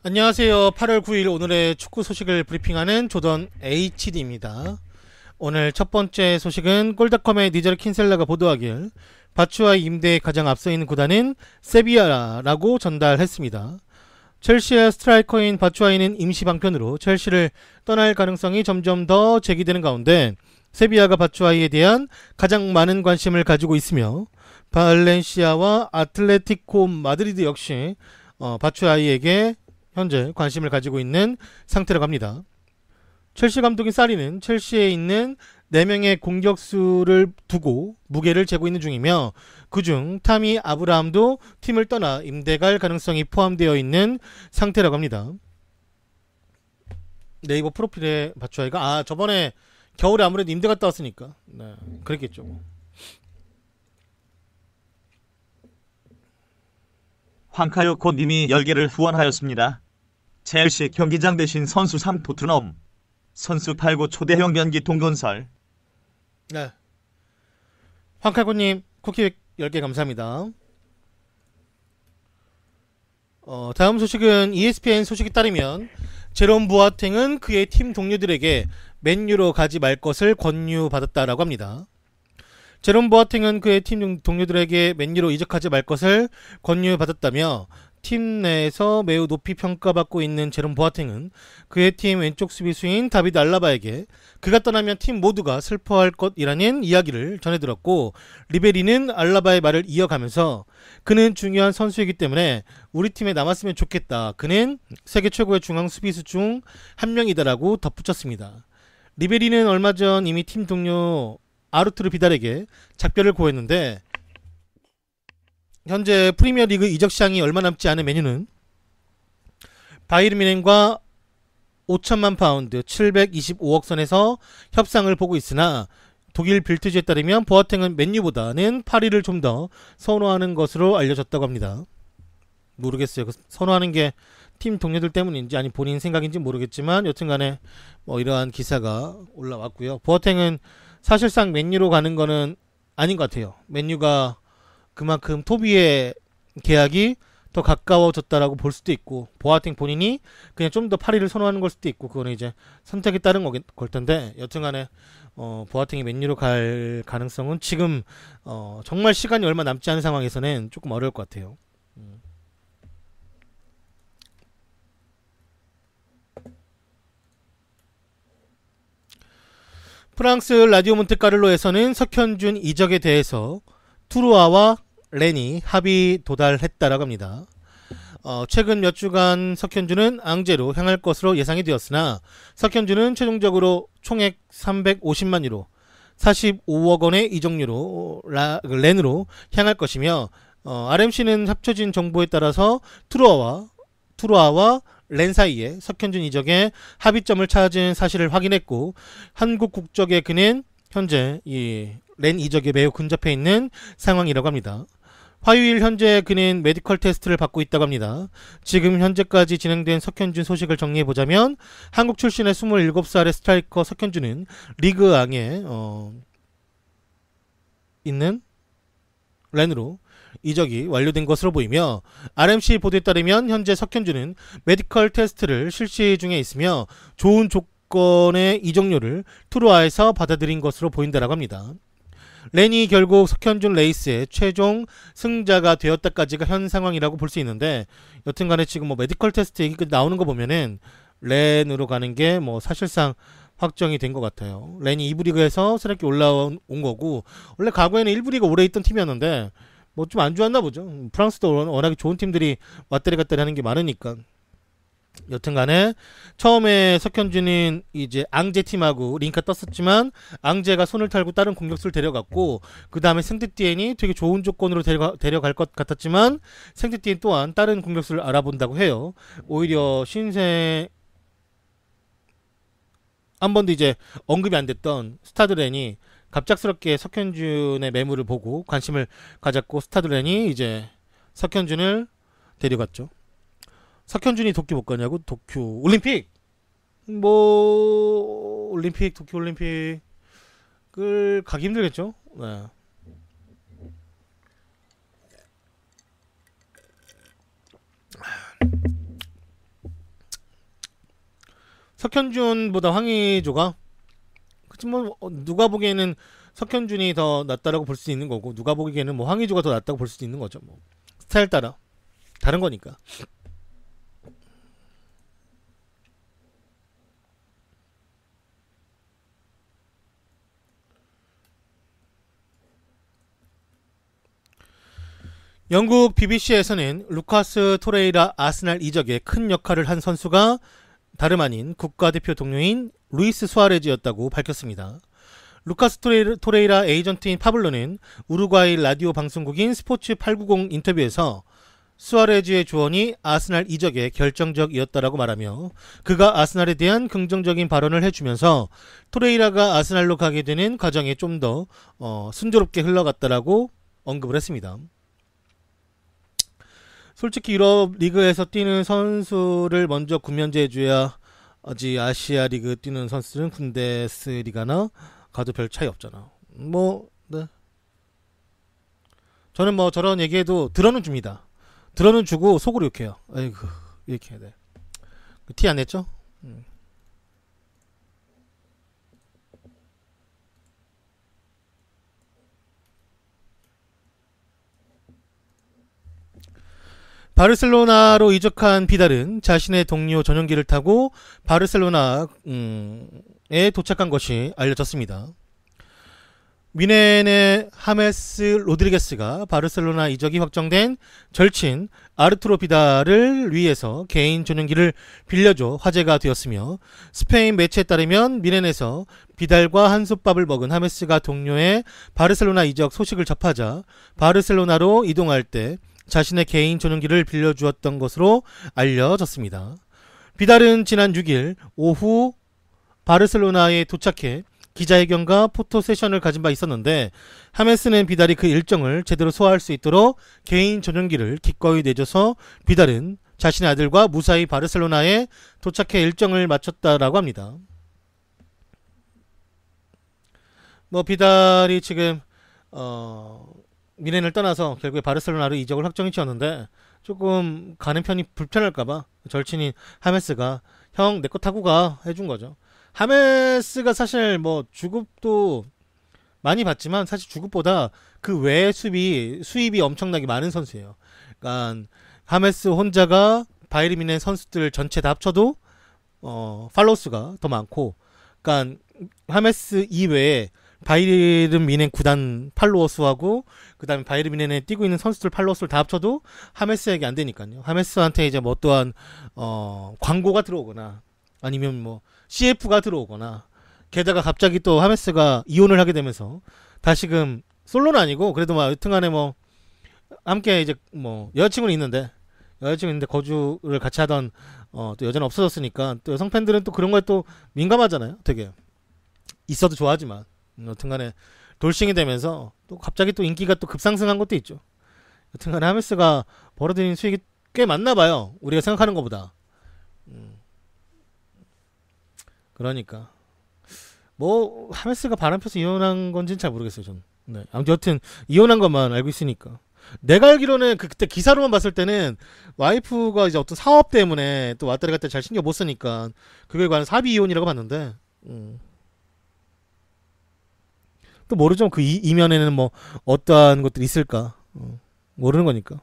안녕하세요. 8월 9일 오늘의 축구 소식을 브리핑하는 조던 HD입니다. 오늘 첫 번째 소식은 골닷컴의 니저르 킨셀라가 보도하길 바추아이 임대에 가장 앞서 있는 구단은 세비야라고 전달했습니다. 첼시의 스트라이커인 바추아이는 임시 방편으로 첼시를 떠날 가능성이 점점 더 제기되는 가운데 세비야가 바추아이에 대한 가장 많은 관심을 가지고 있으며 발렌시아와 아틀레티코 마드리드 역시 바추아이에게 현재 관심을 가지고 있는 상태라고 합니다. 첼시 감독인 사리는 첼시에 있는 4명의 공격수를 두고 무게를 재고 있는 중이며 그중 타미 아브라함도 팀을 떠나 임대 갈 가능성이 포함되어 있는 상태라고 합니다. 네이버 프로필에 바추아이가 저번에 겨울에 아무래도 임대 갔다 왔으니까 그랬겠죠. 황카요코 님이 10개를 후원하였습니다. 첼시 경기장 대신 선수 3 토트넘 선수 팔고 초대형 변기 동건설. 네. 황칼고님 쿠키 10개 감사합니다. 다음 소식은 ESPN 소식에 따르면 제롬 보아탱은 그의 팀 동료들에게 맨유로 가지 말 것을 권유받았다라고 합니다. 제롬 보아탱은 그의 팀 동료들에게 맨유로 이적하지 말 것을 권유받았다며 팀 내에서 매우 높이 평가받고 있는 제롬 보아탱은 그의 팀 왼쪽 수비수인 다비드 알라바에게 그가 떠나면 팀 모두가 슬퍼할 것이라는 이야기를 전해들었고, 리베리는 알라바의 말을 이어가면서 그는 중요한 선수이기 때문에 우리 팀에 남았으면 좋겠다. 그는 세계 최고의 중앙 수비수 중 한 명이다라고 덧붙였습니다. 리베리는 얼마 전 이미 팀 동료 아르투르 비달에게 작별을 고했는데 현재 프리미어리그 이적 시장이 얼마 남지 않은 맨유는 바이에른 뮌헨과 5천만 파운드 725억 선에서 협상을 보고 있으나 독일 빌트지에 따르면 보아탱은 맨유보다는 파리를 좀 더 선호하는 것으로 알려졌다고 합니다. 모르겠어요. 선호하는 게 팀 동료들 때문인지 아니 본인 생각인지 모르겠지만 여튼간에 이러한 기사가 올라왔고요. 보아탱은 사실상 맨유로 가는 거는 아닌 것 같아요. 맨유가 그만큼 토비의 계약이 더 가까워졌다라고 볼 수도 있고, 보아탱 본인이 그냥 좀 더 파리를 선호하는 걸 수도 있고, 그거는 이제 선택에 따른 걸 텐데, 여튼간에 보아탱이 맨유로 갈 가능성은 지금 정말 시간이 얼마 남지 않은 상황에서는 조금 어려울 것 같아요. 프랑스 라디오 몬테카를로에서는 석현준 이적에 대해서 투르아와 렌이 합의 도달했다라고 합니다. 최근 몇 주간 석현준은 앙제로 향할 것으로 예상이 되었으나 석현준은 최종적으로 총액 350만 유로 45억 원의 이적료로 렌으로 향할 것이며 RMC는 합쳐진 정보에 따라서 투르아와 렌 사이에 석현준 이적에 합의점을 찾은 사실을 확인했고, 한국 국적의 그는 현재 이 렌 이적에 매우 근접해 있는 상황이라고 합니다. 화요일 현재 그는 메디컬 테스트를 받고 있다고 합니다. 지금 현재까지 진행된 석현준 소식을 정리해보자면 한국 출신의 27살의 스트라이커 석현준은 리그앙에 있는 렌으로 이적이 완료된 것으로 보이며, RMC 보도에 따르면 현재 석현준은 메디컬 테스트를 실시 중에 있으며 좋은 조건의 이적료를 투르아에서 받아들인 것으로 보인다라고 합니다. 렌이 결국 석현준 레이스의 최종 승자가 되었다까지가 현 상황이라고 볼 수 있는데, 여튼간에 지금 메디컬 테스트 얘기 나오는 거 보면은 렌으로 가는 게 사실상 확정이 된 것 같아요. 렌이 2부 리그에서 새롭게 올라온 거고, 원래 과거에는 1부 리그 오래 있던 팀이었는데 좀 안 좋았나 보죠. 프랑스도 워낙에 좋은 팀들이 왔다리 갔다리 하는 게 많으니까. 여튼간에 처음에 석현준은 이제 앙제 팀하고 링크가 떴었지만 앙제가 손을 탈고 다른 공격수를 데려갔고, 그 다음에 생트티엔이 되게 좋은 조건으로 데려갈 것 같았지만 생트티엔 또한 다른 공격수를 알아본다고 해요. 오히려 신생 한 번도 이제 언급이 안 됐던 스타드렌이 갑작스럽게 석현준의 매물을 보고 관심을 가졌고, 스타드렌이 이제 석현준을 데려갔죠. 석현준이 도쿄 못 가냐고? 도쿄 올림픽 올림픽 도쿄 올림픽을 가기 힘들겠죠. 네. 석현준보다 황의조가 그치 뭐 누가 보기에는 석현준이 더 낫다라고 볼 수 있는 거고 누가 보기에는 뭐 황의조가 더 낫다고 볼 수도 있는 거죠. 뭐 스타일 따라 다른 거니까. 영국 BBC에서는 루카스 토레이라 아스날 이적에 큰 역할을 한 선수가 다름 아닌 국가대표 동료인 루이스 수아레즈였다고 밝혔습니다. 루카스 토레이라 에이전트인 파블로는 우루과이 라디오 방송국인 스포츠 890 인터뷰에서 수아레즈의 조언이 아스날 이적에 결정적이었다라고 말하며 그가 아스날에 대한 긍정적인 발언을 해주면서 토레이라가 아스날로 가게 되는 과정에 좀 더 순조롭게 흘러갔다라고 언급을 했습니다. 솔직히 유럽 리그에서 뛰는 선수를 먼저 군면제해줘야지 아시아 리그 뛰는 선수들은 군데스리가나 가도 별 차이 없잖아. 뭐 네. 저는 뭐 저런 얘기해도 들어는 줍니다. 들어는 주고 속으로 욕해요. 아이고 이렇게 해야 돼. 티 안 냈죠? 바르셀로나로 이적한 비달은 자신의 동료 전용기를 타고 바르셀로나에 도착한 것이 알려졌습니다. 미넨의 하메스 로드리게스가 바르셀로나 이적이 확정된 절친 아르투로 비달을 위해서 개인 전용기를 빌려줘 화제가 되었으며 스페인 매체에 따르면 미넨에서 비달과 한솥밥을 먹은 하메스가 동료의 바르셀로나 이적 소식을 접하자 바르셀로나로 이동할 때 자신의 개인 전용기를 빌려주었던 것으로 알려졌습니다. 비달은 지난 6일 오후 바르셀로나에 도착해 기자회견과 포토세션을 가진 바 있었는데 하메스는 비달이 그 일정을 제대로 소화할 수 있도록 개인 전용기를 기꺼이 내줘서 비달은 자신의 아들과 무사히 바르셀로나에 도착해 일정을 마쳤다라고 합니다. 뭐 비달이 지금 미넨을 떠나서 결국에 바르셀로나로 이적을 확정이 지었는데 조금 가는 편이 불편할까봐 절친인 하메스가 형 내 거 타고 가 해준 거죠. 하메스가 사실 뭐 주급도 많이 받지만 사실 주급보다 그 외의 수입이 엄청나게 많은 선수예요. 그러니까 하메스 혼자가 바이에른 뮌헨 선수들 전체 다 합쳐도 팔로우 수가 더 많고, 그러니까 하메스 이외에 바이에른 뮌헨 구단 팔로워 수하고 그다음에 바이에른 뮌헨에 뛰고 있는 선수들 팔로워 수를 다 합쳐도 하메스에게 안 되니까요. 하메스한테 이제 뭐 또한 광고가 들어오거나 아니면 뭐 CF가 들어오거나, 게다가 갑자기 또 하메스가 이혼을 하게 되면서 다시금 솔로는 아니고 그래도 뭐 여튼간에 뭐 함께 이제 뭐 여자친구는 있는데 거주를 같이 하던 또 여자는 없어졌으니까 또 여성 팬들은 또 그런 거에 또 민감하잖아요. 되게 있어도 좋아하지만 여튼간에 돌싱이 되면서 또 갑자기 또 인기가 또 급상승한 것도 있죠. 여튼간에 하메스가 벌어들이는 수익이 꽤 많나봐요. 우리가 생각하는 것보다. 그러니까 뭐 하메스가 바람 펴서 이혼한 건지는 잘 모르겠어요. 저는. 네. 아무튼 여튼 이혼한 것만 알고 있으니까. 내가 알기로는 그때 기사로만 봤을 때는 와이프가 이제 어떤 사업 때문에 또 왔다리 갔다리 잘 신경 못 쓰니까 그거에 관한 사비 이혼이라고 봤는데, 또 모르죠. 그 이면에는 뭐 어떠한 것들이 있을까. 모르는 거니까.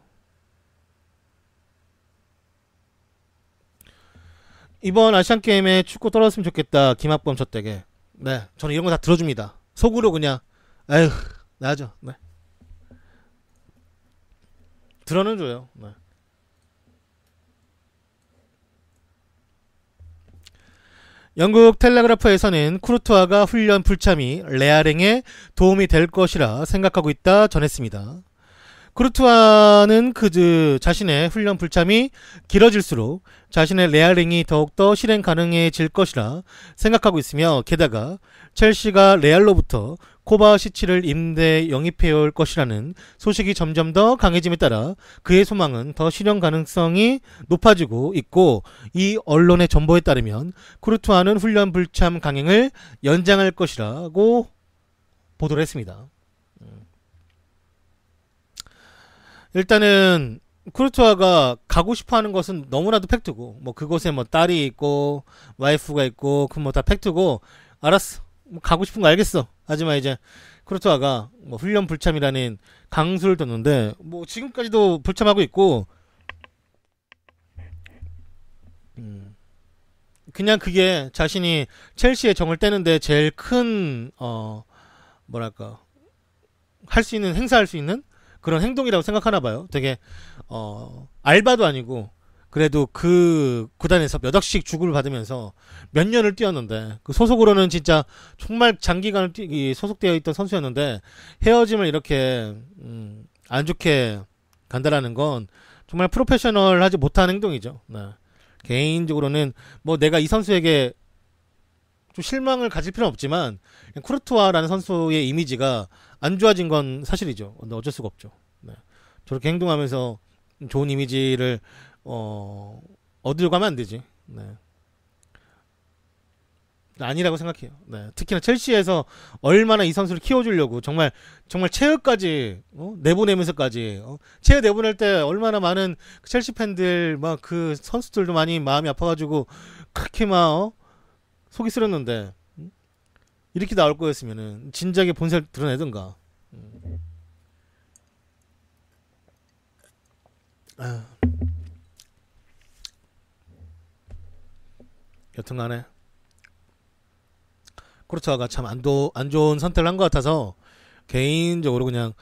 이번 아시안게임에 축구 떨어졌으면 좋겠다. 김학범 저택에. 네, 저는 이런 거 다 들어줍니다. 속으로 그냥 에휴 나죠. 네. 들어는 줘요. 네. 영국 텔레그라프에서는 쿠르투아가 훈련 불참이 레알행에 도움이 될 것이라 생각하고 있다 전했습니다. 쿠르투아는 자신의 훈련 불참이 길어질수록 자신의 레알행이 더욱더 실행 가능해질 것이라 생각하고 있으며, 게다가 첼시가 레알로부터 코바시치를 임대 영입해올 것이라는 소식이 점점 더 강해짐에 따라 그의 소망은 더 실현 가능성이 높아지고 있고, 이 언론의 전보에 따르면 쿠르투아는 훈련 불참 강행을 연장할 것이라고 보도를 했습니다. 일단은 쿠르투아가 가고 싶어하는 것은 너무나도 팩트고, 뭐 그곳에 뭐 딸이 있고 와이프가 있고 그 뭐 다 팩트고, 알았어, 뭐 가고 싶은 거 알겠어. 하지만 이제 쿠르투아가 뭐 훈련 불참이라는 강수를 뒀는데, 뭐 지금까지도 불참하고 있고, 그냥 그게 자신이 첼시의 정을 떼는데 제일 큰 뭐랄까, 할 수 있는, 행사할 수 있는 그런 행동이라고 생각하나 봐요. 되게 알바도 아니고 그래도 그 구단에서 몇 억씩 주급을 받으면서 몇 년을 뛰었는데, 그 소속으로는 진짜 정말 장기간을 소속되어 있던 선수였는데 헤어짐을 이렇게 안 좋게 간다라는 건 정말 프로페셔널하지 못한 행동이죠. 네. 개인적으로는 뭐 내가 이 선수에게 좀 실망을 가질 필요는 없지만, 쿠르투아라는 선수의 이미지가 안 좋아진 건 사실이죠. 근데 어쩔 수가 없죠. 네. 저렇게 행동하면서 좋은 이미지를 얻으려고 하면 안 되지. 네. 아니라고 생각해요. 네. 특히나 첼시에서 얼마나 이 선수를 키워주려고 정말 체흘까지 내보내면서까지 체흘 내보낼 때 얼마나 많은 첼시 팬들 막 그 선수들도 많이 마음이 아파가지고 그렇게 막 속이 쓰렸는데, 이렇게 나올 거였으면은 진작에 본색을 드러내던가. 여튼간에 쿠르투아가 참 안 좋은 선택을 한 것 같아서, 개인적으로 그냥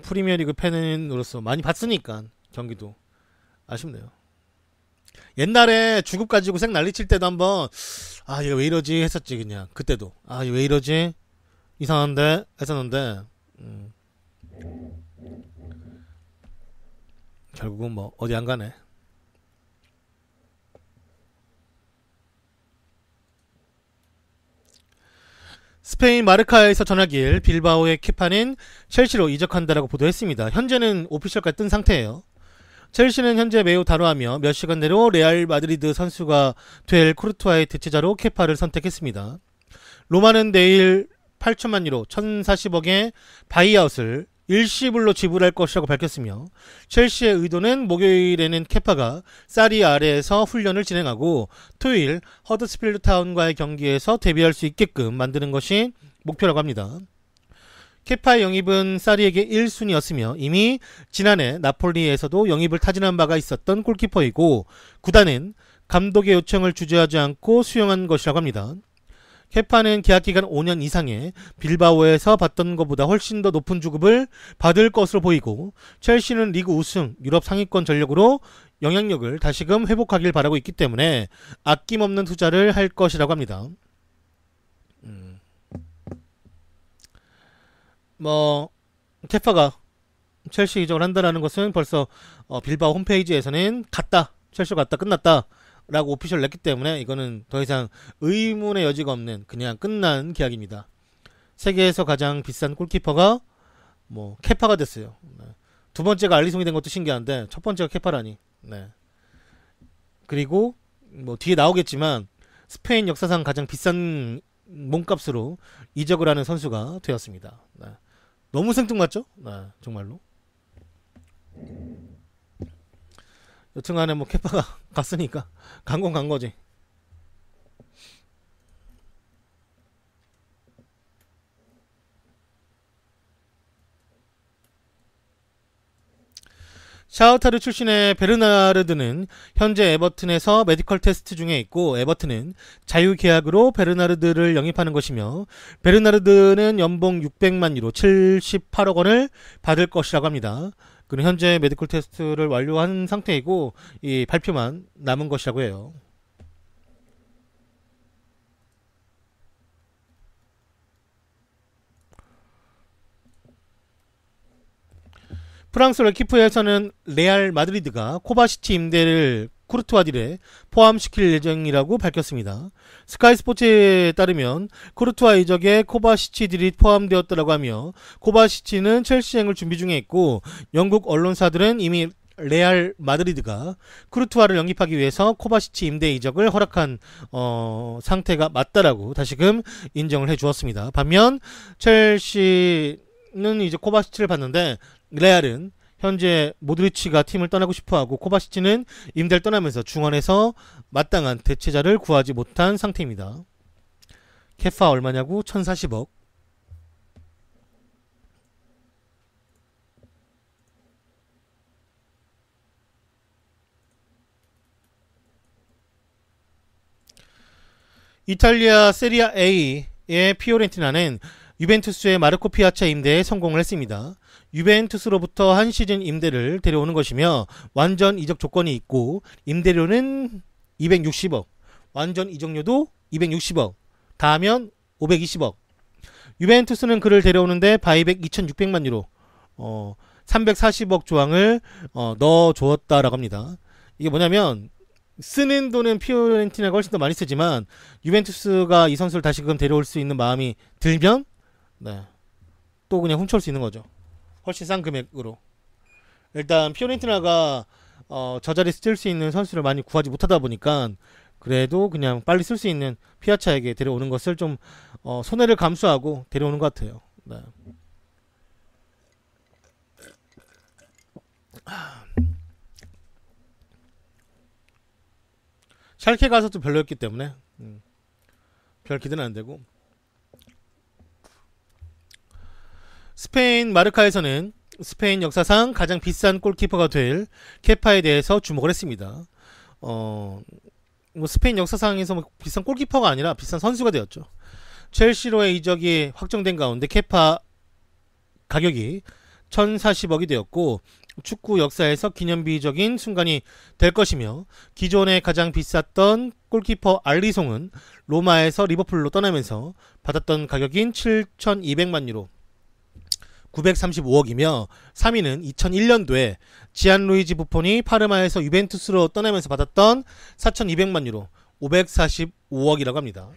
프리미어리그 팬으로서 많이 봤으니까 경기도 아쉽네요. 옛날에 주급 가지고 색 난리칠 때도 한번 얘가 왜 이러지 했었지. 그냥 그때도 얘 왜 이러지 이상한데 했었는데, 결국은 뭐 어디 안 가네. 스페인 마르카에서 전하길 빌바오의 케파는 첼시로 이적한다라고 보도했습니다. 현재는 오피셜까지 뜬 상태예요. 첼시는 현재 매우 단호하며 몇 시간 내로 레알 마드리드 선수가 될 쿠르투아의 대체자로 케파를 선택했습니다. 로마는 내일 8천만 유로 1040억의 바이아웃을 일시불로 지불할 것이라고 밝혔으며, 첼시의 의도는 목요일에는 케파가 사리 아래에서 훈련을 진행하고 토요일 허드스필드 타운과의 경기에서 데뷔할 수 있게끔 만드는 것이 목표라고 합니다. 케파의 영입은 사리에게 1순위였으며 이미 지난해 나폴리에서도 영입을 타진한 바가 있었던 골키퍼이고, 구단은 감독의 요청을 주저하지 않고 수용한 것이라고 합니다. 케파는 계약기간 5년 이상의 빌바오에서 받던 것보다 훨씬 더 높은 주급을 받을 것으로 보이고, 첼시는 리그 우승, 유럽 상위권 전력으로 영향력을 다시금 회복하길 바라고 있기 때문에 아낌없는 투자를 할 것이라고 합니다. 뭐 케파가 첼시 이적을 한다라는 것은 벌써 빌바오 홈페이지에서는 첼시 갔다 끝났다 라고 오피셜 냈기 때문에, 이거는 더 이상 의문의 여지가 없는 그냥 끝난 계약입니다. 세계에서 가장 비싼 골키퍼가 뭐 케파가 됐어요. 네. 두 번째가 알리송이 된 것도 신기한데 첫 번째가 케파라니. 네. 그리고 뭐 뒤에 나오겠지만 스페인 역사상 가장 비싼 몸값으로 이적을 하는 선수가 되었습니다. 네. 너무 생뚱맞죠? 네, 정말로. 여튼간에 뭐 케파가 갔으니까 간 건 간 거지. 샤우타르 출신의 베르나르드는 현재 에버튼에서 메디컬 테스트 중에 있고, 에버튼은 자유계약으로 베르나르드를 영입하는 것이며, 베르나르드는 연봉 600만 유로 78억 원을 받을 것이라고 합니다. 그는 현재 메디컬 테스트를 완료한 상태이고 이 발표만 남은 것이라고 해요. 프랑스 레키프에서는 레알 마드리드가 코바시치 임대를 쿠르투아 딜에 포함시킬 예정이라고 밝혔습니다. 스카이 스포츠에 따르면 쿠르투아 이적에 코바시치 딜이 포함되었다고 하며, 코바시치는 첼시행을 준비 중에 있고, 영국 언론사들은 이미 레알 마드리드가 쿠르투아를 영입하기 위해서 코바시치 임대 이적을 허락한 상태가 맞다라고 다시금 인정을 해주었습니다. 반면 첼시는 이제 코바시치를 봤는데, 레알은 현재 모드리치가 팀을 떠나고 싶어하고 코바시치는 임대를 떠나면서 중원에서 마땅한 대체자를 구하지 못한 상태입니다. 케파 얼마냐고? 1040억. 이탈리아 세리아 A의 피오렌티나는 유벤투스의 마르코 피아차 임대에 성공을 했습니다. 유벤투스로부터 한 시즌 임대를 데려오는 것이며 완전 이적 조건이 있고 임대료는 260억, 완전 이적료도 260억, 다 하면 520억. 유벤투스는 그를 데려오는데 바이백 2600만 유로 340억 조항을 넣어주었다라고 합니다. 이게 뭐냐면 쓰는 돈은 피오렌티나가 훨씬 더 많이 쓰지만 유벤투스가 이 선수를 다시금 데려올 수 있는 마음이 들면 또 그냥 훔쳐올 수 있는 거죠. 훨씬 싼 금액으로. 일단 피오렌티나가 저 자리 쓸 수 있는 선수를 많이 구하지 못하다 보니까 그래도 그냥 빨리 쓸 수 있는 피아차에게 데려오는 것을 좀 손해를 감수하고 데려오는 것 같아요. 샬케 가서도 별로였기 때문에 별 기대는 안 되고. 스페인 마르카에서는 스페인 역사상 가장 비싼 골키퍼가 될 케파에 대해서 주목을 했습니다. 뭐 스페인 역사상에서 뭐 비싼 골키퍼가 아니라 비싼 선수가 되었죠. 첼시로의 이적이 확정된 가운데 케파 가격이 1040억이 되었고 축구 역사에서 기념비적인 순간이 될 것이며 기존에 가장 비쌌던 골키퍼 알리송은 로마에서 리버풀로 떠나면서 받았던 가격인 7200만 유로 935억이며 3위는 2001년도에 지안루이지 부폰이 파르마에서 유벤투스로 떠나면서 받았던 4200만 유로 545억이라고 합니다.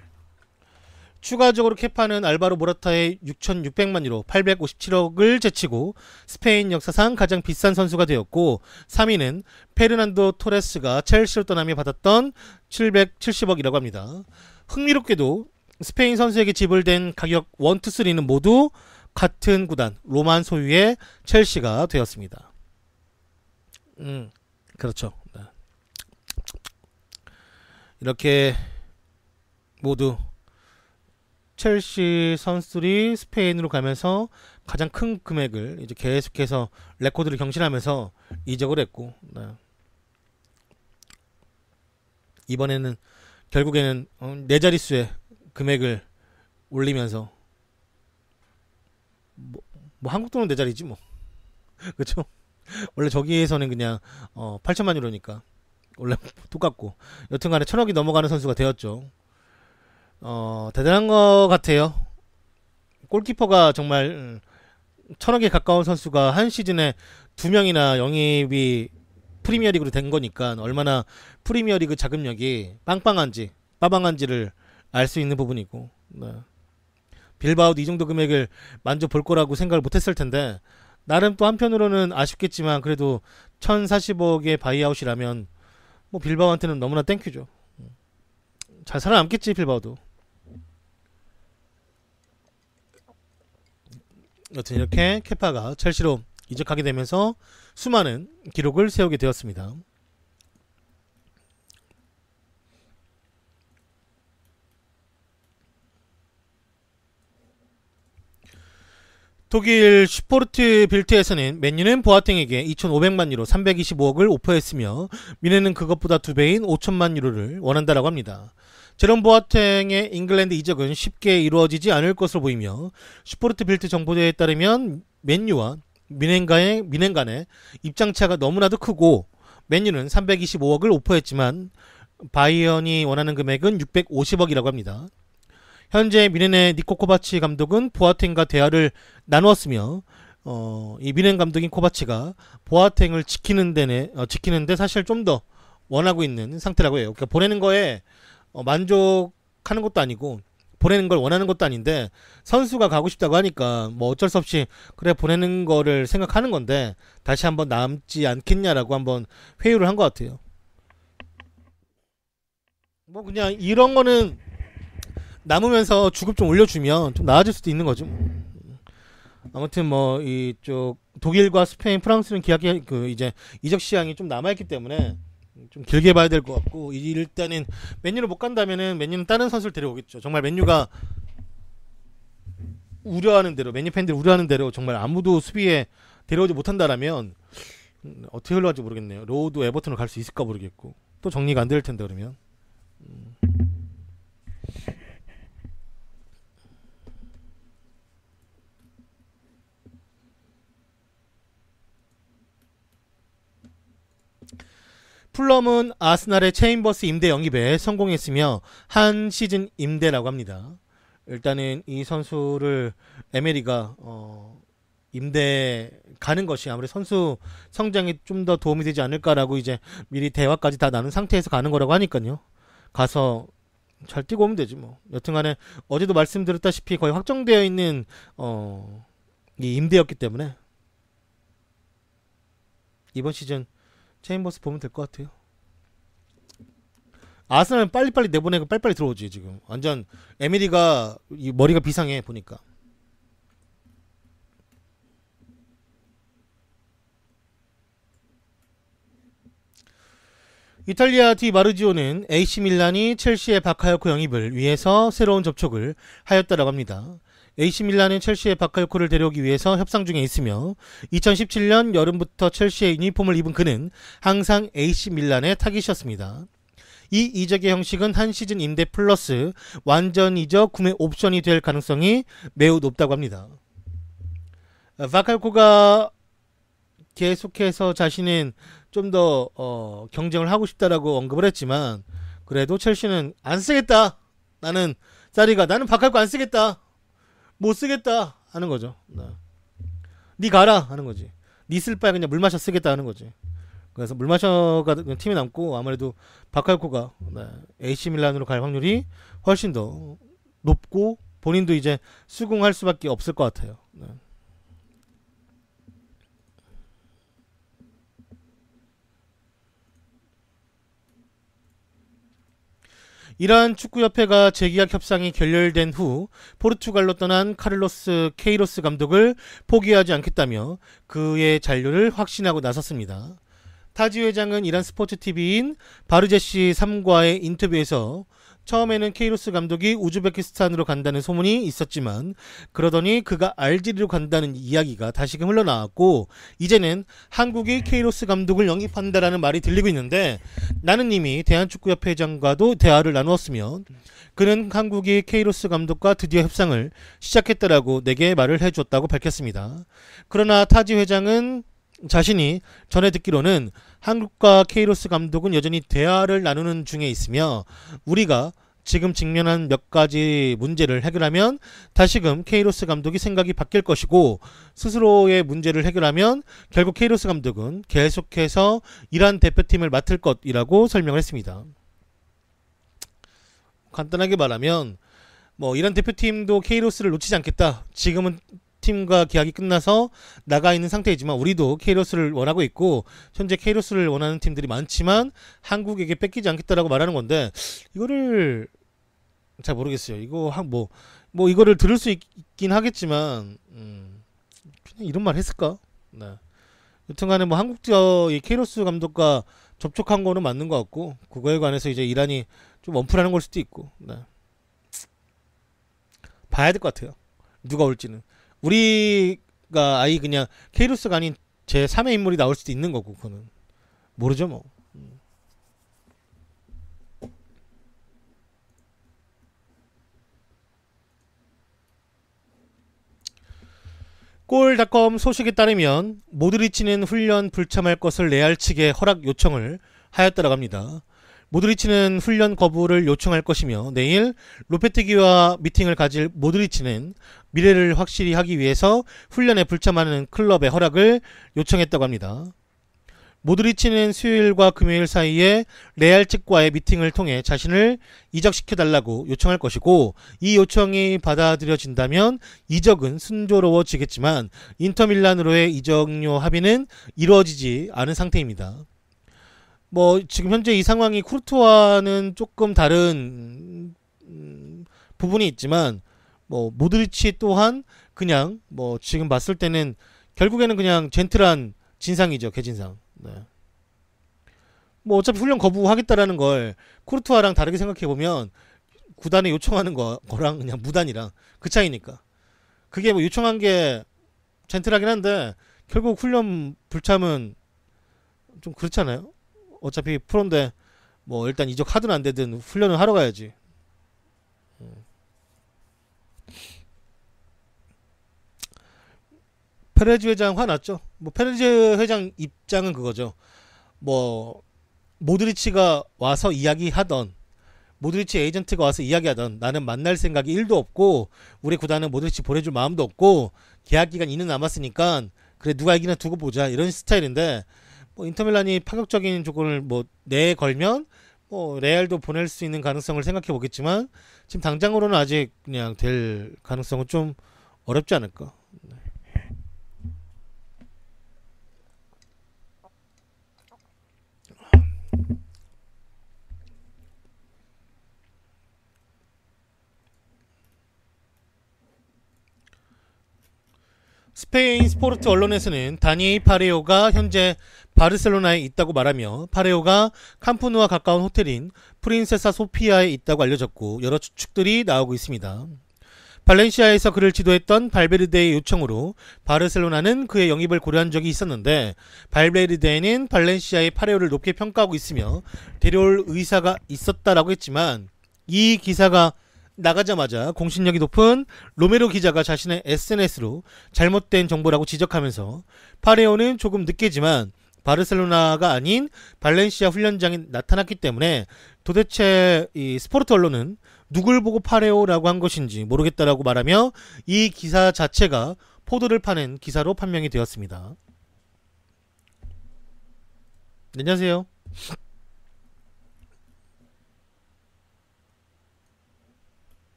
추가적으로 케파는 알바로 모라타의 6600만 유로 857억을 제치고 스페인 역사상 가장 비싼 선수가 되었고 3위는 페르난도 토레스가 첼시로 떠나며 받았던 770억이라고 합니다. 흥미롭게도 스페인 선수에게 지불된 가격 1, 2, 3는 모두 같은 구단 로만 소유의 첼시가 되었습니다. 그렇죠. 이렇게 모두 첼시 선수들이 스페인으로 가면서 가장 큰 금액을 이제 계속해서 레코드를 경신하면서 이적을 했고 이번에는 결국에는 네 자릿수의 금액을 올리면서 뭐 한국 돈은 네 자리지 뭐 그렇죠. 원래 저기에서는 그냥 8천만 유로니까 원래 똑같고 여튼간에 1000억이 넘어가는 선수가 되었죠. 대단한 것 같아요. 골키퍼가 정말 1000억에 가까운 선수가 한 시즌에 2명이나 영입이 프리미어리그로 된 거니까 얼마나 프리미어리그 자금력이 빵빵한지 빠방한지를 알 수 있는 부분이고 빌바오도 이 정도 금액을 만져볼 거라고 생각을 못했을 텐데 나름 또 한편으로는 아쉽겠지만 그래도 1040억의 바이아웃이라면 뭐 빌바오한테는 너무나 땡큐죠. 잘 살아남겠지 빌바오도. 여튼 이렇게 케파가 첼시로 이적하게 되면서 수많은 기록을 세우게 되었습니다. 독일 슈포르트 빌트에서는 맨유는 보아탱에게 2,500만 유로 325억을 오퍼했으며 미네는 그것보다 2배인 5천만 유로를 원한다라고 합니다. 제롬 보아탱의 잉글랜드 이적은 쉽게 이루어지지 않을 것으로 보이며 슈포르트 빌트 정보대에 따르면 맨유와 미넨 간의 입장차가 너무나도 크고 맨유는 325억을 오퍼했지만 바이언이 원하는 금액은 650억이라고 합니다. 현재 미넨의 니코 코바치 감독은 보아탱과 대화를 나누었으며 이 미넨 감독인 코바치가 보아탱을 지키는데 사실 좀 더 원하고 있는 상태라고 해요. 그러니까 보내는 거에 만족하는 것도 아니고 보내는 걸 원하는 것도 아닌데 선수가 가고 싶다고 하니까 뭐 어쩔 수 없이 그래 보내는 거를 생각하는 건데 다시 한번 남지 않겠냐라고 한번 회유를 한 것 같아요. 뭐 그냥 이런 거는 남으면서 주급 좀 올려주면 좀 나아질 수도 있는 거죠. 아무튼 뭐 이쪽 독일과 스페인, 프랑스는 계약이 이제 이적 시장이 좀 남아 있기 때문에 좀 길게 봐야 될 것 같고, 일단은 맨유를 못 간다면은 맨유는 다른 선수를 데려오겠죠. 정말 맨유가 우려하는 대로, 맨유 팬들이 우려하는 대로 정말 아무도 수비에 데려오지 못한다라면 어떻게 흘러갈지 모르겠네요. 로우도 에버튼으로 갈 수 있을까 모르겠고, 또 정리가 안 될 텐데 그러면. 풀럼은 아스날의 체인버스 임대 영입에 성공했으며 한 시즌 임대라고 합니다. 일단은 이 선수를 에메리가 임대 가는 것이 아무래도 선수 성장에 좀 더 도움이 되지 않을까라고 이제 미리 대화까지 다 나눈 상태에서 가는 거라고 하니까요. 가서 잘 뛰고 오면 되지 뭐. 여튼간에 어제도 말씀드렸다시피 거의 확정되어 있는 이 임대였기 때문에 이번 시즌 체인버스 보면 될 것 같아요. 아스날은 빨리빨리 내보내고 빨리빨리 들어오지. 지금 완전 에미리가 머리가 비상해 보니까. 이탈리아 디 마르지오는 AC 밀란이 첼시의 바카요코 영입을 위해서 새로운 접촉을 하였다라고 합니다. AC 밀란은 첼시의 바카요코를 데려오기 위해서 협상 중에 있으며 2017년 여름부터 첼시의 유니폼을 입은 그는 항상 AC 밀란의 타깃이었습니다. 이 이적의 형식은 한 시즌 임대 플러스 완전 이적 구매 옵션이 될 가능성이 매우 높다고 합니다. 바카요코가 계속해서 자신은 좀 더 경쟁을 하고 싶다라고 언급을 했지만, 그래도 첼시는 안 쓰겠다. 나는 바카요코 안 쓰겠다. 못 쓰겠다 하는 거죠. 니 가라 하는 거지. 니 쓸 바에 그냥 물 마셔 쓰겠다 하는 거지. 그래서 물 마셔가 팀에 남고, 아무래도 바카요코가 AC 밀란으로 갈 확률이 훨씬 더 높고 본인도 이제 수긍할 수밖에 없을 것 같아요. 이러한 축구협회가 재계약 협상이 결렬된 후 포르투갈로 떠난 카를로스 케이로스 감독을 포기하지 않겠다며 그의 잔류를 확신하고 나섰습니다. 타지 회장은 이란 스포츠 TV인 바르제시 3과의 인터뷰에서 처음에는 케이로스 감독이 우즈베키스탄으로 간다는 소문이 있었지만 그러더니 그가 알제리로 간다는 이야기가 다시금 흘러나왔고, 이제는 한국이 케이로스 감독을 영입한다라는 말이 들리고 있는데, 나는 이미 대한축구협회 회장과도 대화를 나누었으며 그는 한국이 케이로스 감독과 드디어 협상을 시작했다라고 내게 말을 해줬다고 밝혔습니다. 그러나 타지 회장은 자신이 전에 듣기로는 한국과 케이로스 감독은 여전히 대화를 나누는 중에 있으며 우리가 지금 직면한 몇 가지 문제를 해결하면 다시금 케이로스 감독이 생각이 바뀔 것이고, 스스로의 문제를 해결하면 결국 케이로스 감독은 계속해서 이란 대표팀을 맡을 것이라고 설명을 했습니다. 간단하게 말하면 이란 대표팀도 케이로스를 놓치지 않겠다. 지금은 팀과 계약이 끝나서 나가 있는 상태이지만 우리도 케이로스를 원하고 있고 현재 케이로스를 원하는 팀들이 많지만 한국에게 뺏기지 않겠다라고 말하는 건데, 이거를 잘 모르겠어요. 이거 이거를 들을 수 있긴 하겠지만 그냥 이런 말 했을까? 네. 여튼간에 한국의 케이로스 감독과 접촉한 거는 맞는 것 같고, 그거에 관해서 이제 이란이 좀 언플하는 걸 수도 있고, 네. 봐야 될 것 같아요. 누가 올지는. 우리가 아예 그냥 케이로스가 아닌 제 3의 인물이 나올 수도 있는 거고, 그거는 모르죠 뭐. 골닷컴 소식에 따르면 모드리치는 훈련 불참할 것을 레알 측에 허락 요청을 하였다고 합니다. 모드리치는 훈련 거부를 요청할 것이며 내일 로페테기와 미팅을 가질 모드리치는 미래를 확실히 하기 위해서 훈련에 불참하는 클럽의 허락을 요청했다고 합니다. 모드리치는 수요일과 금요일 사이에 레알 측과의 미팅을 통해 자신을 이적시켜달라고 요청할 것이고, 이 요청이 받아들여진다면 이적은 순조로워지겠지만 인터밀란으로의 이적료 합의는 이루어지지 않은 상태입니다. 지금 현재 이 상황이 쿠르투아는 조금 다른 부분이 있지만 모드리치 또한 그냥 지금 봤을 때는 결국에는 그냥 젠틀한 진상이죠. 개진상. 네. 뭐 어차피 훈련 거부하겠다라는 걸 쿠르투아랑 다르게 생각해보면 구단에 요청하는 거랑 그냥 무단이랑 그 차이니까. 그게 뭐 요청한 게 젠틀하긴 한데 결국 훈련 불참은 좀 그렇잖아요. 어차피 프로인데 뭐 일단 이적하든 안 되든 훈련을 하러 가야지. 페레즈 회장 화났죠. 뭐 페레즈 회장 입장은 그거죠. 뭐 모드리치가 와서 이야기하던, 모드리치 에이전트가 와서 이야기하던, 나는 만날 생각이 1도 없고 우리 구단은 모드리치 보내줄 마음도 없고 계약 기간 2년 남았으니까 그래 누가 이기나 두고 보자, 이런 스타일인데, 뭐 인터밀란이 파격적인 조건을 뭐 내걸면 뭐 레알도 보낼 수 있는 가능성을 생각해 보겠지만 지금 당장으로는 아직 그냥 될 가능성은 좀 어렵지 않을까. 스페인 스포르트 언론에서는 다니 파레오가 현재 바르셀로나에 있다고 말하며 파레오가 캄프누와 가까운 호텔인 프린세사 소피아에 있다고 알려졌고 여러 추측들이 나오고 있습니다. 발렌시아에서 그를 지도했던 발베르데의 요청으로 바르셀로나는 그의 영입을 고려한 적이 있었는데 발베르데는 발렌시아의 파레오를 높게 평가하고 있으며 데려올 의사가 있었다라고 했지만 이 기사가 나가자마자 공신력이 높은 로메로 기자가 자신의 SNS로 잘못된 정보라고 지적하면서 파레오는 조금 늦게지만 바르셀로나가 아닌 발렌시아 훈련장에 나타났기 때문에 도대체 이 스포르트 언론은 누굴 보고 파레오라고 한 것인지 모르겠다라고 말하며 이 기사 자체가 포도를 파는 기사로 판명이 되었습니다. 안녕하세요.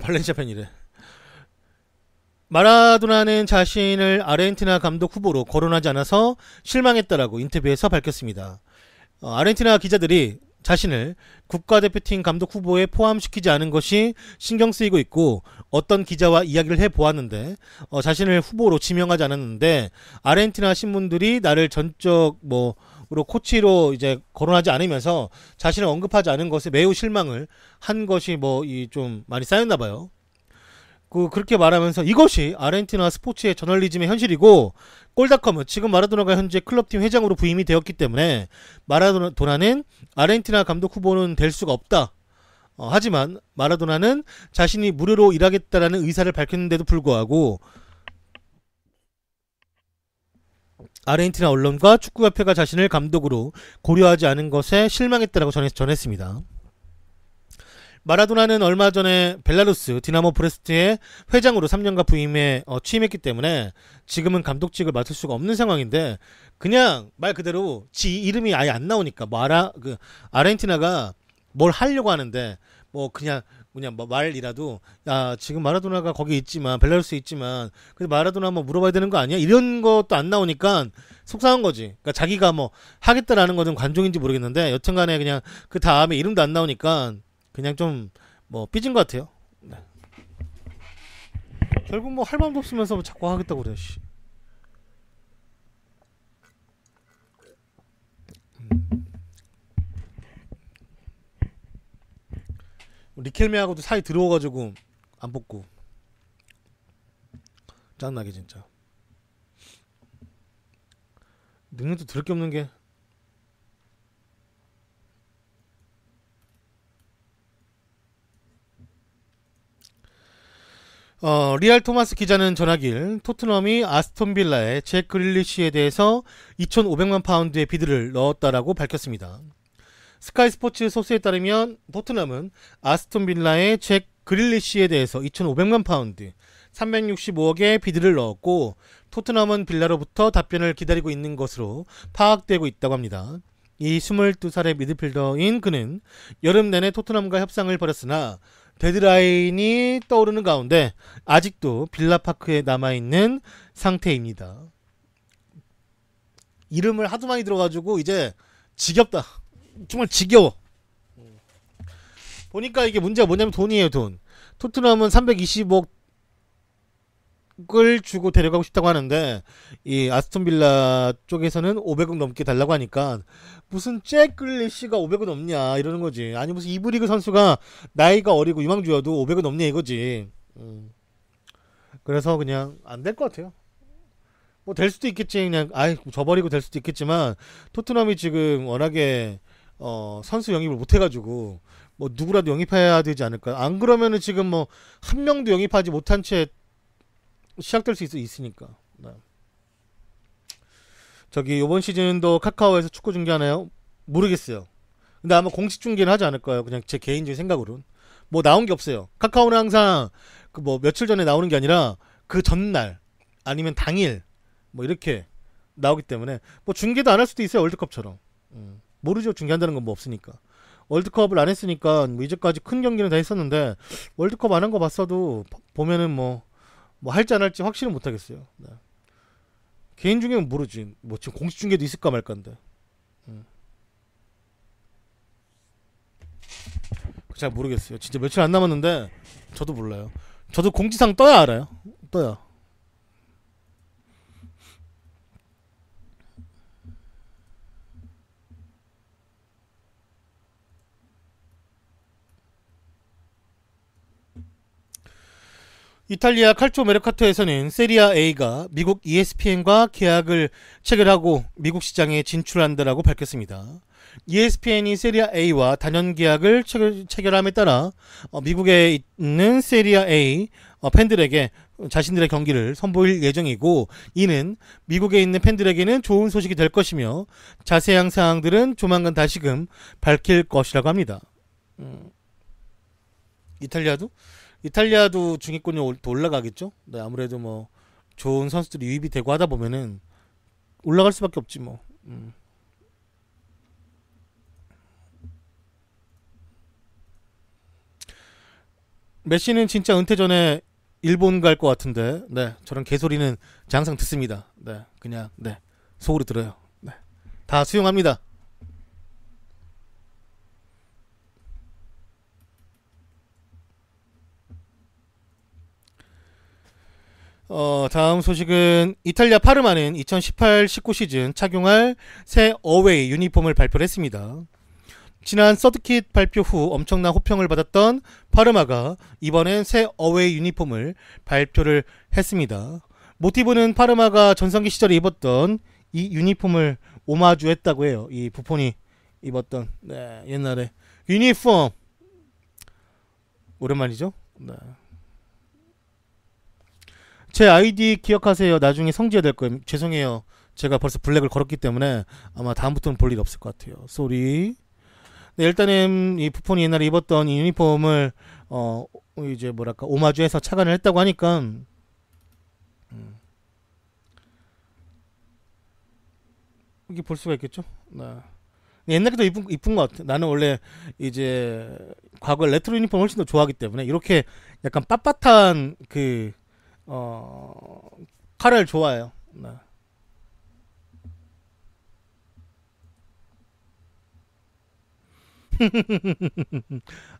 발렌시아 팬이래. 마라도나는 자신을 아르헨티나 감독 후보로 거론하지 않아서 실망했다라고 인터뷰에서 밝혔습니다. 아르헨티나 기자들이 자신을 국가대표팀 감독 후보에 포함시키지 않은 것이 신경 쓰이고 있고 어떤 기자와 이야기를 해보았는데 자신을 후보로 지명하지 않았는데 아르헨티나 신문들이 나를 전적 으로 코치로 이제 거론하지 않으면서 자신을 언급하지 않은 것에 매우 실망을 한 것이 좀 많이 쌓였나봐요. 그렇게 말하면서 이것이 아르헨티나 스포츠의 저널리즘의 현실이고 골닷컴은 지금 마라도나가 현재 클럽팀 회장으로 부임이 되었기 때문에 마라도나는 아르헨티나 감독 후보는 될 수가 없다. 하지만 마라도나는 자신이 무료로 일하겠다라는 의사를 밝혔는데도 불구하고 아르헨티나 언론과 축구협회가 자신을 감독으로 고려하지 않은 것에 실망했다라고 전했습니다. 마라도나는 얼마 전에 벨라루스 디나모 브레스트의 회장으로 3년간 부임에 취임했기 때문에 지금은 감독직을 맡을 수가 없는 상황인데 그냥 말 그대로 지 이름이 아예 안 나오니까 아르헨티나가 뭘 하려고 하는데 그냥 말이라도 지금 마라도나가 거기 있지만 벨라루스에 있지만 근데 마라도나 한번 물어봐야 되는 거 아니야? 이런 것도 안 나오니까 속상한 거지. 그러니까 자기가 하겠다라는 거는 관종인지 모르겠는데 여튼간에 그냥 그 다음에 이름도 안 나오니까 그냥 좀 삐진 것 같아요. 네. 결국 할 마음도 없으면서 자꾸 하겠다고 그래. 씨. 리켈메하고도 사이 들어와가지고 안 뽑고 짠나게 진짜. 능력도 더럽게 없는 게. 리알 토마스 기자는 전하길 토트넘이 아스톤 빌라의 잭 그릴리시에 대해서 2,500만 파운드의 비드를 넣었다라고 밝혔습니다. 스카이 스포츠 소스에 따르면 토트넘은 아스톤 빌라의 잭 그릴리시에 대해서 2,500만 파운드 365억의 비드를 넣었고 토트넘은 빌라로부터 답변을 기다리고 있는 것으로 파악되고 있다고 합니다. 이 22살의 미드필더인 그는 여름 내내 토트넘과 협상을 벌였으나 데드라인이 떠오르는 가운데 아직도 빌라파크에 남아있는 상태입니다. 이름을 하도 많이 들어가지고 이제 지겹다. 정말 지겨워. 보니까 이게 문제가 뭐냐면 돈이에요. 돈. 토트넘은 320억 500억을 주고 데려가고 싶다고 하는데 이 아스톤빌라 쪽에서는 500억 넘게 달라고 하니까 무슨 잭 글리시가 500억 넘냐 이러는 거지. 아니 무슨 이브리그 선수가 나이가 어리고 유망주여도 500억 넘냐 이거지. 그래서 그냥 안 될 것 같아요. 뭐 될 수도 있겠지. 그냥 아이 져버리고 될 수도 있겠지만 토트넘이 지금 워낙에 선수 영입을 못 해가지고 뭐 누구라도 영입해야 되지 않을까. 안 그러면은 지금 뭐 한 명도 영입하지 못한 채 시작될 수 있으니까. 네. 저기 이번 시즌도 카카오에서 축구 중계하나요? 모르겠어요. 근데 아마 공식 중계는 하지 않을까요? 그냥 제 개인적인 생각으로는 뭐 나온 게 없어요. 카카오는 항상 그 뭐 며칠 전에 나오는 게 아니라 그 전날 아니면 당일 뭐 이렇게 나오기 때문에 뭐 중계도 안 할 수도 있어요. 월드컵처럼. 모르죠. 중계한다는 건 뭐 없으니까. 월드컵을 안 했으니까 뭐 이제까지 큰 경기는 다 했었는데 월드컵 안 한 거 봤어도 보면은 뭐 할지 안 할지 확실히 못 하겠어요. 네. 개인 중계는 모르지. 뭐 지금 공식 중계도 있을까 말까인데. 잘 모르겠어요. 진짜 며칠 안 남았는데 저도 몰라요. 저도 공지사항 떠야 알아요. 떠야. 이탈리아 칼초 메르카토에서는 세리아 A가 미국 ESPN과 계약을 체결하고 미국 시장에 진출한다라고 밝혔습니다. ESPN이 세리아 A와 단연 계약을 체결함에 따라 미국에 있는 세리아 A 팬들에게 자신들의 경기를 선보일 예정이고 이는 미국에 있는 팬들에게는 좋은 소식이 될 것이며 자세한 사항들은 조만간 다시금 밝힐 것이라고 합니다. 이탈리아도 중위권이 올라가겠죠? 네, 아무래도 뭐 좋은 선수들이 유입이 되고 하다 보면은 올라갈 수밖에 없지 뭐. 메시는 진짜 은퇴 전에 일본 갈 것 같은데, 네, 저런 개소리는 항상 듣습니다. 네, 그냥 네 속으로 들어요. 네, 다 수용합니다. 다음 소식은 이탈리아 파르마는 2018-19 시즌 착용할 새 어웨이 유니폼을 발표를 했습니다. 지난 서드킷 발표 후 엄청난 호평을 받았던 파르마가 이번엔 새 어웨이 유니폼을 발표를 했습니다. 모티브는 파르마가 전성기 시절에 입었던 이 유니폼을 오마주했다고 해요. 이 부폰이 입었던 네, 옛날에 유니폼 오랜만이죠? 네. 제 아이디 기억하세요. 나중에 성지해야 될 거예요. 죄송해요. 제가 벌써 블랙을 걸었기 때문에 아마 다음부터는 볼 일 없을 것 같아요. 쏘리. 네, 일단은 이 부폰이 옛날에 입었던 이 유니폼을 이제 뭐랄까 오마주해서 착안을 했다고 하니까 이게 볼 수가 있겠죠. 네. 옛날에도 이쁜 것 같아. 나는 원래 이제 과거 레트로 유니폼 훨씬 더 좋아하기 때문에 이렇게 약간 빳빳한 그 칼을 좋아해요. 네.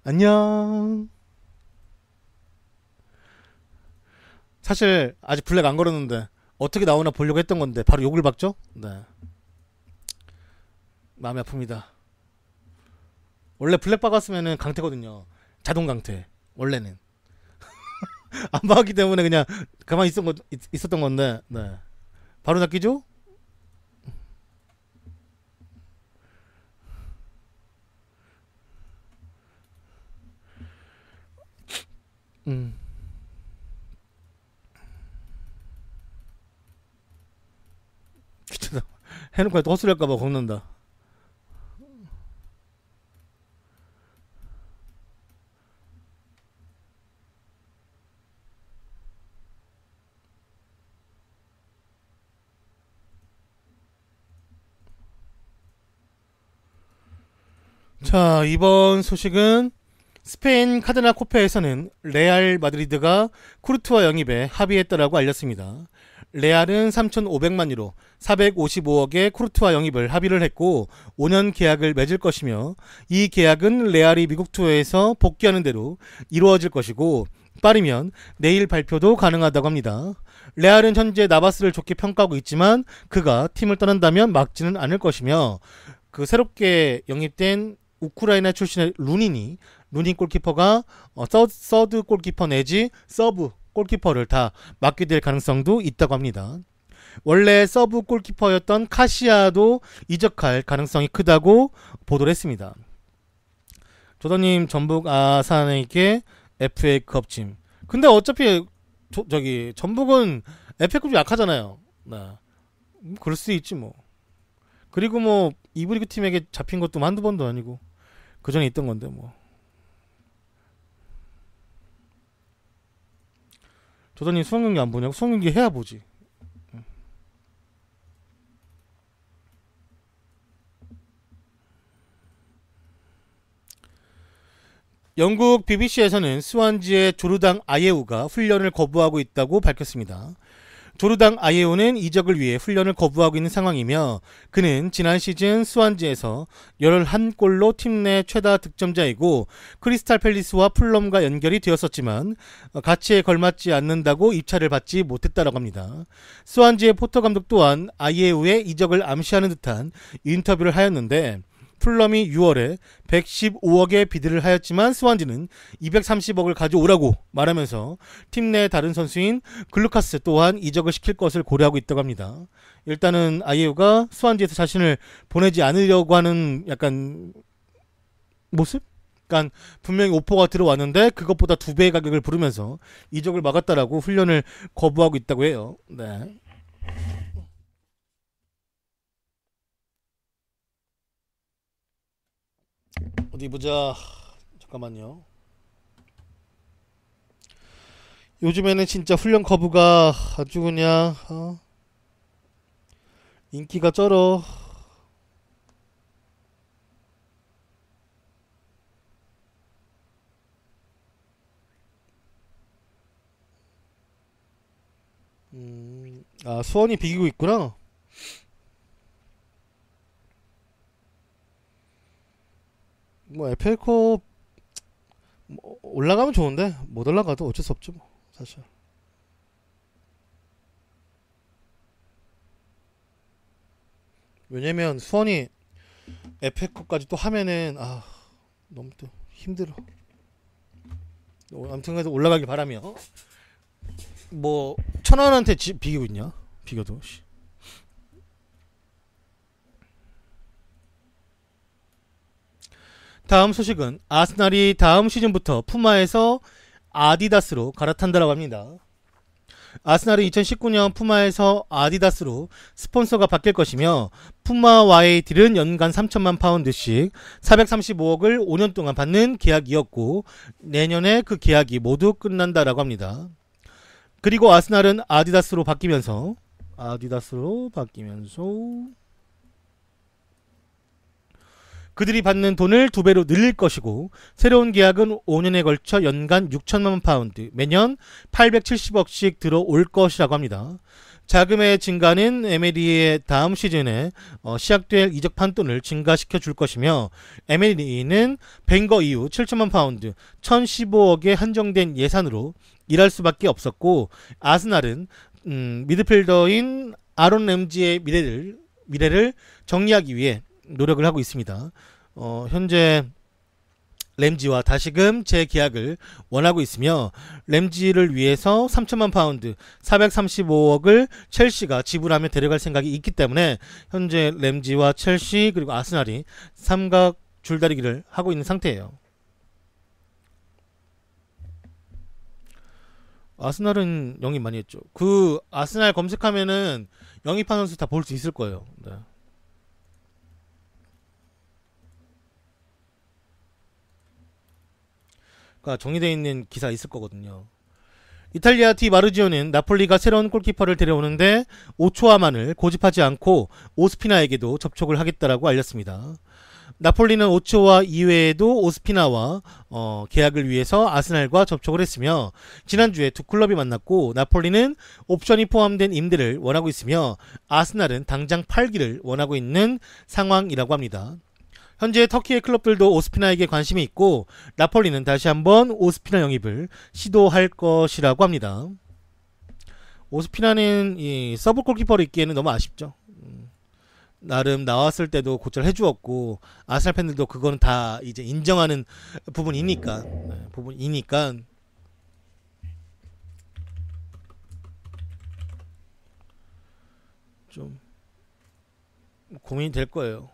안녕. 사실 아직 블랙 안 걸었는데 어떻게 나오나 보려고 했던 건데 바로 욕을 받죠? 네. 마음이 아픕니다. 원래 블랙 박았으면은 강태거든요. 자동 강태. 원래는. 안 박았기 때문에 그냥 가만히 있었던 건데, 네. 바로 낚이죠? 귀찮아. 해놓고 또 헛소리 할까봐 겁난다. 자, 이번 소식은 스페인 카드나 코페에서는 레알 마드리드가 쿠르투아 영입에 합의했다라고 알렸습니다. 레알은 3,500만 유로 455억의 쿠르투아 영입을 합의를 했고 5년 계약을 맺을 것이며 이 계약은 레알이 미국 투어에서 복귀하는 대로 이루어질 것이고 빠르면 내일 발표도 가능하다고 합니다. 레알은 현재 나바스를 좋게 평가하고 있지만 그가 팀을 떠난다면 막지는 않을 것이며 그 새롭게 영입된 우크라이나 출신의 루닌 골키퍼가 서드 골키퍼 내지 서브 골키퍼를 다 맡게 될 가능성도 있다고 합니다. 원래 서브 골키퍼였던 카시아도 이적할 가능성이 크다고 보도를 했습니다. 조던님 전북 아산에게 FA컵 짐. 근데 어차피 저기 전북은 FA컵이 약하잖아요. 네. 그럴 수 있지 뭐. 그리고 뭐 이브리그 팀에게 잡힌 것도 한두 번도 아니고 그 전에 있던 건데 뭐. 조던님 수원경기 안 보냐고? 수원경기 해야 보지. 영국 BBC에서는 스완지의 조르당 아예우가 훈련을 거부하고 있다고 밝혔습니다. 조르당 아예우는 이적을 위해 훈련을 거부하고 있는 상황이며 그는 지난 시즌 스완지에서 11골로 팀 내 최다 득점자이고 크리스탈 팰리스와 풀럼과 연결이 되었었지만 가치에 걸맞지 않는다고 입찰을 받지 못했다고 합니다. 스완지의 포터 감독 또한 아예우의 이적을 암시하는 듯한 인터뷰를 하였는데 풀럼이 6월에 115억의 비드를 하였지만 스완지는 230억을 가져오라고 말하면서 팀 내 다른 선수인 글루카스 또한 이적을 시킬 것을 고려하고 있다고 합니다. 일단은 아이유가 스완지에서 자신을 보내지 않으려고 하는 약간 모습? 그러니까 분명히 오퍼가 들어왔는데 그것보다 2배의 가격을 부르면서 이적을 막았다라고 훈련을 거부하고 있다고 해요. 네. 어디 보자. 잠깐만요. 요즘에는 진짜 훈련 거부가 아주 그냥 인기가 쩔어. 수원이 비기고 있구나. 뭐 FA컵 뭐 올라가면 좋은데 못 올라가도 어쩔 수 없죠 뭐 사실. 왜냐면 수원이 FA컵까지 또 하면은 너무 또 힘들어. 아무튼 그래서 올라가길 바라며. 뭐 천안한테 비기고 있냐? 비겨도. 다음 소식은 아스날이 다음 시즌부터 푸마에서 아디다스로 갈아탄다라고 합니다. 아스날은 2019년 푸마에서 아디다스로 스폰서가 바뀔 것이며 푸마와의 딜은 연간 3천만 파운드씩 435억을 5년 동안 받는 계약이었고 내년에 그 계약이 모두 끝난다라고 합니다. 그리고 아스날은 아디다스로 바뀌면서 그들이 받는 돈을 2배로 늘릴 것이고 새로운 계약은 5년에 걸쳐 연간 6천만 파운드 매년 870억씩 들어올 것이라고 합니다. 자금의 증가는 에메리의 다음 시즌에 시작될 이적 판돈을 증가시켜 줄 것이며 에메리는 벵거 이후 7천만 파운드 1015억에 한정된 예산으로 일할 수밖에 없었고 아스날은 미드필더인 아론 램지의 미래를 정리하기 위해 노력을 하고 있습니다. 현재 램지와 다시금 재계약을 원하고 있으며 램지를 위해서 3천만 파운드 435억을 첼시가 지불하며 데려갈 생각이 있기 때문에 현재 램지와 첼시 그리고 아스날이 삼각 줄다리기를 하고 있는 상태예요. 아스날은 영입 많이 했죠. 그 아스날 검색하면은 영입한 선수 다 볼 수 있을 거예요. 네. 정리되어 있는 기사 있을 거거든요. 이탈리아 디 마르지오는 나폴리가 새로운 골키퍼를 데려오는데 오초아만을 고집하지 않고 오스피나에게도 접촉을 하겠다라고 알렸습니다. 나폴리는 오초아 이외에도 오스피나와 계약을 위해서 아스날과 접촉을 했으며 지난주에 두 클럽이 만났고 나폴리는 옵션이 포함된 임대를 원하고 있으며 아스날은 당장 팔기를 원하고 있는 상황이라고 합니다. 현재 터키의 클럽들도 오스피나에게 관심이 있고 나폴리는 다시 한번 오스피나 영입을 시도할 것이라고 합니다. 오스피나는 이 서브 골키퍼를 있기에는 너무 아쉽죠. 나름 나왔을 때도 곧잘 해주었고 아스날 팬들도 그거는 다 이제 인정하는 부분이니까 좀 고민이 될 거예요.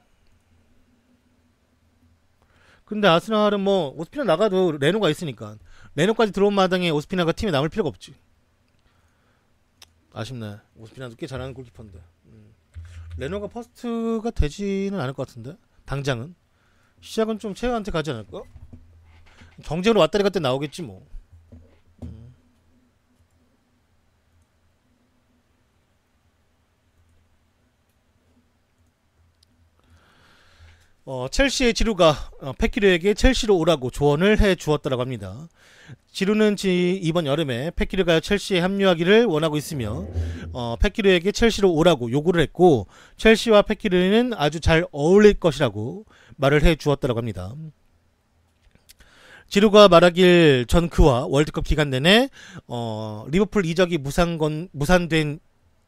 근데 아스날은 뭐 오스피나 나가도 레노가 있으니까 레노까지 들어온 마당에 오스피나가 팀에 남을 필요가 없지. 아쉽네. 오스피나도 꽤 잘하는 골키퍼인데. 레노가 퍼스트가 되지는 않을 것 같은데 당장은 시작은 좀 체어한테 가지 않을까? 경쟁으로 왔다리 갔다 나오겠지 뭐. 첼시의 지루가 페키르에게 첼시로 오라고 조언을 해 주었다고 합니다. 지루는 이번 여름에 페키르가 첼시에 합류하기를 원하고 있으며 페키르에게 첼시로 오라고 요구를 했고 첼시와 페키르는 아주 잘 어울릴 것이라고 말을 해 주었다고 합니다. 지루가 말하길 전 그와 월드컵 기간 내내 리버풀 이적이 무산된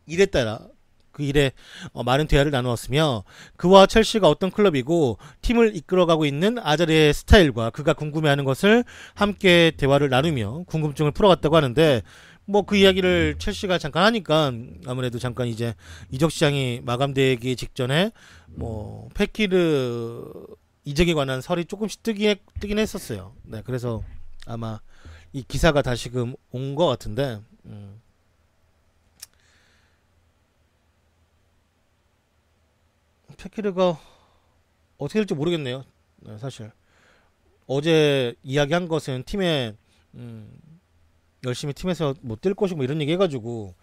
일에 따라 그 일에 많은 대화를 나누었으며 그와 첼시가 어떤 클럽이고 팀을 이끌어가고 있는 아자르의 스타일과 그가 궁금해하는 것을 함께 대화를 나누며 궁금증을 풀어갔다고 하는데 뭐 그 이야기를 첼시가 잠깐 하니까 아무래도 잠깐 이제 이적 시장이 마감되기 직전에 뭐 페키르 이적에 관한 설이 조금씩 뜨긴 했었어요. 네, 그래서 아마 이 기사가 다시금 온 것 같은데 페키르가 어떻게 될지 모르겠네요. 네, 사실 어제 이야기한 것은 팀에 열심히 팀에서 뭐 뛸 것이고 뭐 이런 얘기 해가지고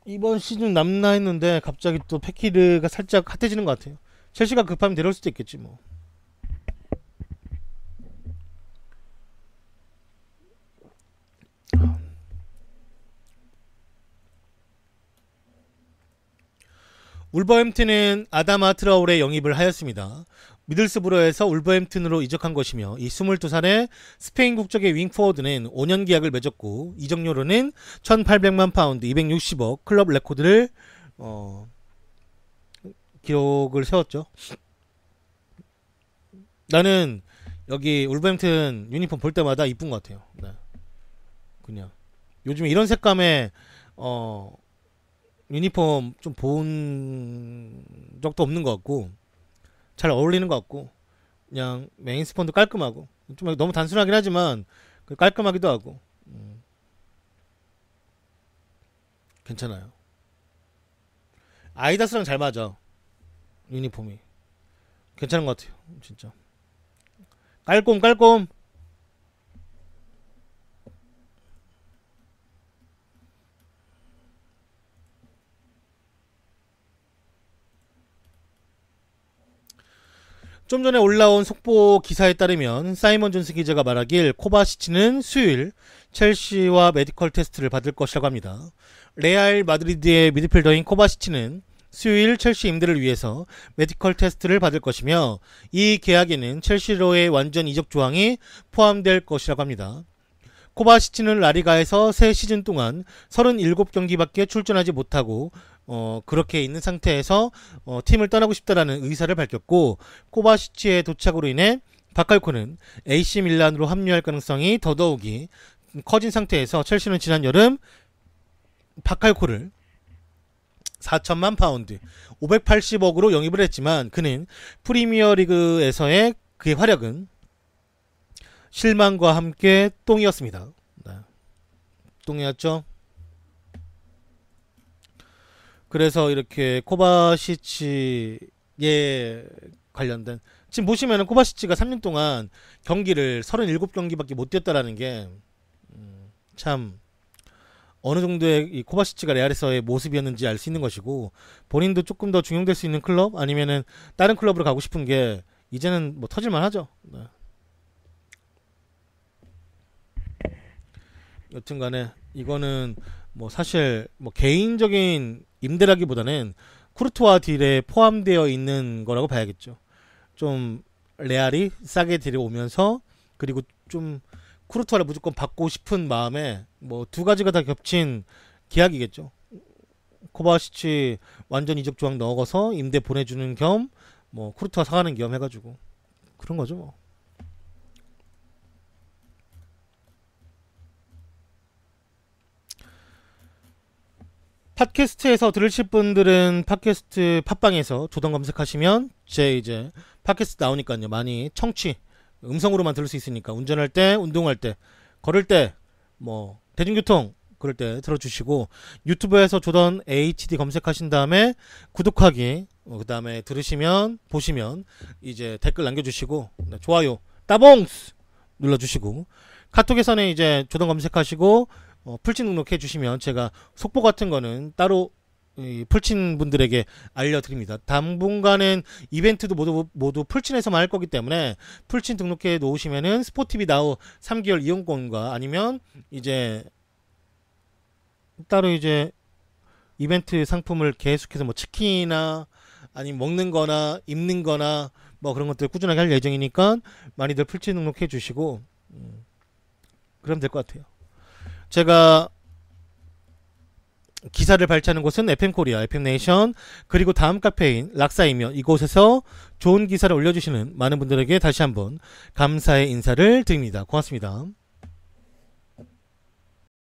이번 시즌 남나 했는데 갑자기 또 페키르가 살짝 핫해지는 것 같아요. 첼시가 급하면 데려올 수도 있겠지 뭐. 울버햄튼은 아다마 트라오레 영입을 하였습니다. 미들스브로에서 울버햄튼으로 이적한 것이며 이 22살의 스페인 국적의 윙포워드는 5년 계약을 맺었고 이적료로는 1,800만 파운드 260억 클럽 레코드를 기록을 세웠죠. 나는 여기 울버햄튼 유니폼 볼 때마다 이쁜 것 같아요. 네. 그냥 요즘에 이런 색감의 유니폼 좀 본 적도 없는 것 같고 잘 어울리는 것 같고 그냥 메인 스폰도 깔끔하고 좀 너무 단순하긴 하지만 깔끔하기도 하고 괜찮아요. 아이다스랑 잘 맞아. 유니폼이 괜찮은 것 같아요. 진짜 깔꼼. 좀 전에 올라온 속보 기사에 따르면 사이먼 존스 기자가 말하길 코바시치는 수요일 첼시와 메디컬 테스트를 받을 것이라고 합니다. 레알 마드리드의 미드필더인 코바시치는 수요일 첼시 임대를 위해서 메디컬 테스트를 받을 것이며 이 계약에는 첼시로의 완전 이적 조항이 포함될 것이라고 합니다. 코바시치는 라리가에서 새 시즌 동안 37경기밖에 출전하지 못하고 그렇게 있는 상태에서 팀을 떠나고 싶다라는 의사를 밝혔고 코바시치의 도착으로 인해 바칼코는 AC 밀란으로 합류할 가능성이 더더욱이 커진 상태에서 첼시는 지난 여름 바칼코를 4천만 파운드 580억으로 영입을 했지만 그는 프리미어리그에서의 그의 활약은 실망과 함께 똥이었습니다. 네. 똥이었죠. 그래서 이렇게 코바시치에 관련된 지금 보시면은 코바시치가 3년 동안 경기를 37경기밖에 못 뛰었다라는 게 참 어느 정도의 이 코바시치가 레알에서의 모습이었는지 알 수 있는 것이고 본인도 조금 더 중용될 수 있는 클럽 아니면은 다른 클럽으로 가고 싶은 게 이제는 뭐 터질만 하죠. 네. 여튼간에 이거는 뭐 사실 뭐 개인적인 임대라기보다는 쿠르투아 딜에 포함되어 있는 거라고 봐야겠죠. 좀 레알이 싸게 데려오면서 그리고 좀 쿠르투아를 무조건 받고 싶은 마음에 뭐 두 가지가 다 겹친 계약이겠죠. 코바시치 완전 이적 조항 넣어서 임대 보내주는 겸 뭐 쿠르트와 사가는 겸 해가지고 그런 거죠 뭐. 팟캐스트에서 들으실 분들은 팟캐스트 팟빵에서 조던 검색하시면 제 이제 팟캐스트 나오니까요. 많이 청취 음성으로만 들을 수 있으니까 운전할 때, 운동할 때, 걸을 때, 뭐 대중교통 그럴 때 들어주시고 유튜브에서 조던 HD 검색하신 다음에 구독하기 그 다음에 들으시면 보시면 이제 댓글 남겨주시고 좋아요 따봉스 눌러주시고 카톡에서는 이제 조던 검색하시고 풀친 등록해 주시면 제가 속보 같은 거는 따로 풀친 분들에게 알려드립니다. 당분간은 이벤트도 모두 풀친에서만 할 거기 때문에 풀친 등록해 놓으시면은 스포티비 나우 3개월 이용권과 아니면 이제 따로 이제 이벤트 상품을 계속해서 뭐 치킨이나 아니면 먹는 거나 입는 거나 뭐 그런 것들 꾸준하게 할 예정이니까 많이들 풀친 등록해 주시고 그러면 될 것 같아요. 제가 기사를 발췌하는 곳은 FM코리아, FM네이션 그리고 다음 카페인 락사이며 이곳에서 좋은 기사를 올려주시는 많은 분들에게 다시 한번 감사의 인사를 드립니다. 고맙습니다.